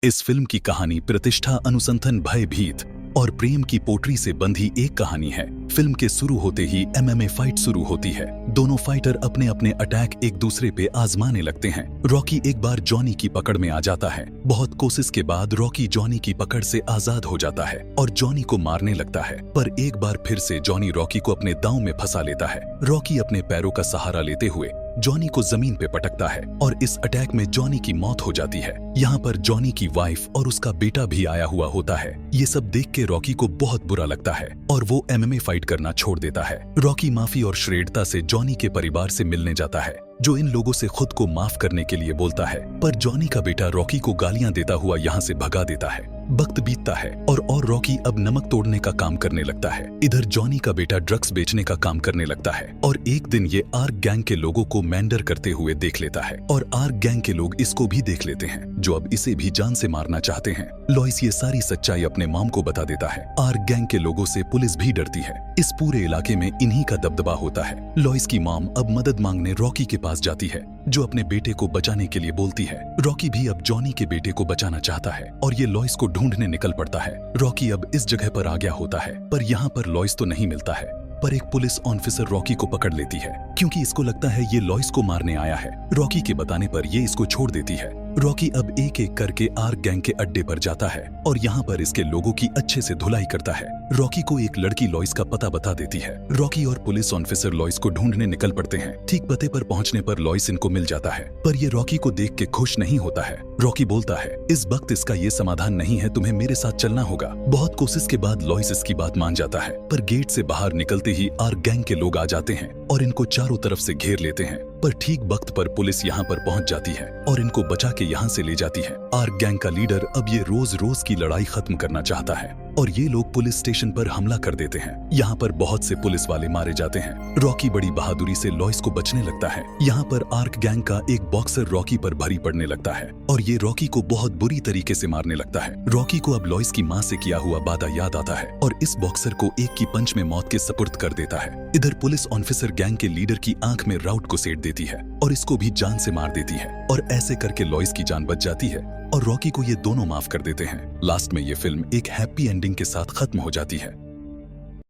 इस फिल्म की कहानी प्रतिष्ठा, अनुसंधान, भयभीत और प्रेम की पोटरी से बंधी एक कहानी है। फिल्म के शुरू होते ही एमएमए फाइट शुरू होती है। दोनों फाइटर अपने अपने अटैक एक दूसरे पे आजमाने लगते हैं। रॉकी एक बार जॉनी की पकड़ में आ जाता है। बहुत कोशिश के बाद रॉकी जॉनी की पकड़ से आजाद हो जाता है और जॉनी को मारने लगता है, पर एक बार फिर से जॉनी रॉकी को अपने दांव में फंसा लेता है। रॉकी अपने पैरों का सहारा लेते हुए जॉनी को जमीन पे पटकता है और इस अटैक में जॉनी की मौत हो जाती है। यहाँ पर जॉनी की वाइफ और उसका बेटा भी आया हुआ होता है। ये सब देख के रॉकी को बहुत बुरा लगता है और वो एमएमए फाइट करना छोड़ देता है। रॉकी माफी और श्रेष्ठता से जॉनी के परिवार से मिलने जाता है, जो इन लोगों से खुद को माफ करने के लिए बोलता है, पर जॉनी का बेटा रॉकी को गालियां देता हुआ यहाँ से भगा देता है। वक्त बीतता है और रॉकी अब नमक तोड़ने का काम करने लगता है। इधर जॉनी का बेटा ड्रग्स बेचने का काम करने लगता है और एक दिन ये आर्क गैंग के लोगों को मैंडर करते हुए देख लेता है और आर्क गैंग के लोग इसको भी देख लेते हैं, जो अब इसे भी जान से मारना चाहते हैं। लॉइस ये सारी सच्चाई अपने मॉम को बता देता है। आर्क गैंग के लोगों से पुलिस भी डरती है। इस पूरे इलाके में इन्हीं का दबदबा होता है। लॉइस की मॉम अब मदद मांगने रॉकी के पास जाती है, जो अपने बेटे को बचाने के लिए बोलती है। रॉकी भी अब जॉनी के बेटे को बचाना चाहता है और ये लॉइस को ढूंढने निकल पड़ता है। रॉकी अब इस जगह पर आ गया होता है, पर यहाँ पर लॉइस तो नहीं मिलता है, पर एक पुलिस ऑफिसर रॉकी को पकड़ लेती है क्योंकि इसको लगता है ये लॉइस को मारने आया है। रॉकी के बताने पर ये इसको छोड़ देती है। रॉकी अब एक एक करके आर्क गैंग के अड्डे पर जाता है और यहाँ पर इसके लोगों की अच्छे से धुलाई करता है। रॉकी को एक लड़की लॉइस का पता बता देती है। रॉकी और पुलिस ऑफिसर लॉइस को ढूंढने निकल पड़ते हैं। ठीक पते पर पहुंचने पर लॉइस इनको मिल जाता है, पर ये रॉकी को देख के खुश नहीं होता है। रॉकी बोलता है, इस वक्त इसका ये समाधान नहीं है, तुम्हें मेरे साथ चलना होगा। बहुत कोशिश के बाद लॉइस इसकी बात मान जाता है, पर गेट से बाहर निकलते ही आर्क गैंग के लोग आ जाते हैं और इनको चारों तरफ से घेर लेते हैं। पर ठीक वक्त पर पुलिस यहाँ पर पहुंच जाती है और इनको बचा के यहाँ से ले जाती है। आर्क गैंग का लीडर अब ये रोज रोज की लड़ाई खत्म करना चाहता है और ये लोग पुलिस स्टेशन पर हमला कर देते हैं। यहाँ पर बहुत से पुलिस वाले मारे जाते हैं। रॉकी बड़ी बहादुरी से लॉइस को बचने लगता है। यहाँ पर आर्क गैंग का एक बॉक्सर रॉकी पर भारी पड़ने लगता है और ये रॉकी को बहुत बुरी तरीके से मारने लगता है। रॉकी को अब लॉइस की माँ से किया हुआ वादा याद आता है और इस बॉक्सर को एक की पंच में मौत के सपुर्द कर देता है। इधर पुलिस ऑफिसर गैंग के लीडर की आंख में राउट को सेट देती है और इसको भी जान से मार देती है और ऐसे करके लॉइस की जान बच जाती है और रॉकी को ये दोनों माफ कर देते हैं। लास्ट में ये फिल्म एक हैप्पी एंडिंग के साथ खत्म हो जाती है।